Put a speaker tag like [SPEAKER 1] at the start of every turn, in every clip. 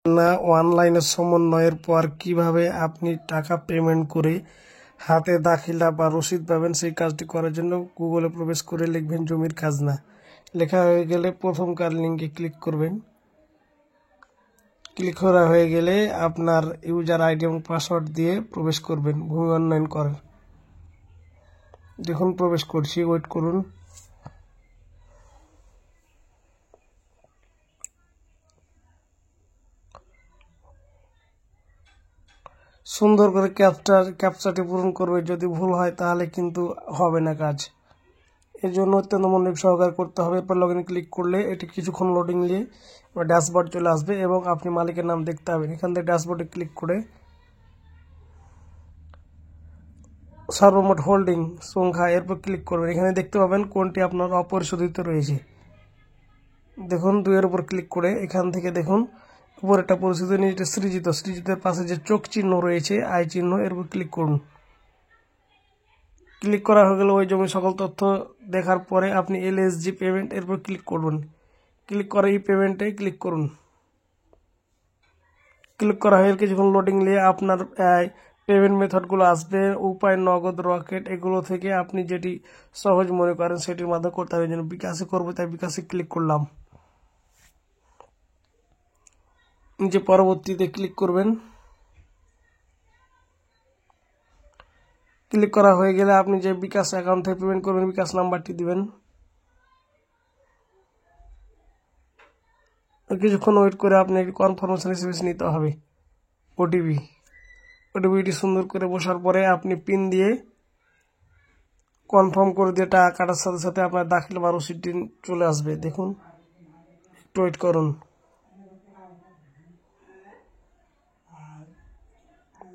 [SPEAKER 1] না অনলাইনে সমন্বয়ের পর কিভাবে আপনি টাকা পেমেন্ট করে হাতে দাখিলা বা রসিদ পাবেন, সেই কাজটি করার জন্য গুগলে প্রবেশ করে লিখবেন জমির খাজনা। লেখা হয়ে গেলে প্রথমকার লিঙ্কে ক্লিক করবেন। ক্লিক করা হয়ে গেলে আপনার ইউজার আইডি এবং পাসওয়ার্ড দিয়ে প্রবেশ করবেন ভূমি উন্নয়ন করার। দেখুন প্রবেশ করছি, ওয়েট করুন। সুন্দর করে ক্যাপচাটি পূরণ করবে। যদি ভুল হয় তাহলে কিন্তু হবে না কাজ। এর জন্য অত্যন্ত মনোযোগ সহকারে করতে হবে। এরপর লগ ইন ক্লিক করলে এটি কিছুক্ষণ লোডিং নিয়ে ড্যাশবোর্ড চলে আসবে এবং আপনি মালিকের নাম দেখতে পাবেন। এখান থেকে ড্যাশবোর্ডে ক্লিক করে সর্বমোট হোল্ডিং সংখ্যা এরপর ক্লিক করবেন। এখানে দেখতে পাবেন কোনটি আপনার অপরিশোধিত রয়েছে। দেখুন 2-এর উপর ক্লিক করে এখান থেকে দেখুন উপর একটা পরিশোধিত নিচে সৃজিতের পাশে যে চোখ চিহ্ন রয়েছে আই চিহ্ন, এর উপর ক্লিক করুন। ক্লিক করা হয়ে গেলে ওই জমির সকল তথ্য দেখার পরে আপনি এলএসজি পেমেন্ট এরপর ক্লিক করবেন। ক্লিক করে এই পেমেন্টে ক্লিক করুন। ক্লিক করা হয়ে কিছুক্ষণ লোডিং নিয়ে আপনার পেমেন্ট মেথডগুলো আসবে। উপায়, নগদ, রকেট, এগুলো থেকে আপনি যেটি সহজ মনে করেন সেটির মাধ্যমে করতে হবে। যেন বিকাশে করবো তাই বিকাশে ক্লিক করলাম। নিচে পরবর্তীতে ক্লিক করবেন। ক্লিক করা হয়ে গেলে আপনি যে বিকাশ অ্যাকাউন্ট থেকে পেমেন্ট করবেন বিকাশ নাম্বারটি দিবেন। কিছুক্ষণ ওয়েট করে আপনি কনফার্মেশন এসএমএস নিতে হবে ওটিপিটি সুন্দর করে বসার পরে আপনি পিন দিয়ে কনফার্ম করে দিয়ে টাকা কাটার সাথে সাথে আপনার দাখিল বা রসিদটি চলে আসবে। দেখুন একটু ওয়েট করুন।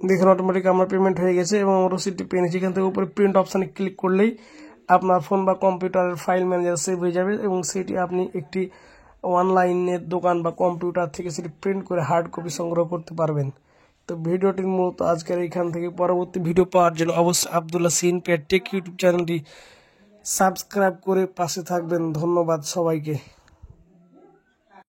[SPEAKER 1] দেখুন অটোমেটিক আমার পেমেন্ট হয়ে গেছে এবং আমার রসিদটি পেয়ে নিয়েছি। এখান থেকে উপরে প্রিন্ট অপশানে ক্লিক করলেই আপনার ফোন বা কম্পিউটারের ফাইল ম্যানেজার সেভ হয়ে যাবে এবং সেটি আপনি একটি অনলাইনের দোকান বা কম্পিউটার থেকে সেটি প্রিন্ট করে হার্ড কপি সংগ্রহ করতে পারবেন। তো ভিডিওটির মূলত আজকের এইখান থেকে পরবর্তী ভিডিও পাওয়ার জন্য অবশ্যই আব্দুল্লাহ সিন পেয়ার টেক ইউটিউব চ্যানেলটি সাবস্ক্রাইব করে পাশে থাকবেন। ধন্যবাদ সবাইকে।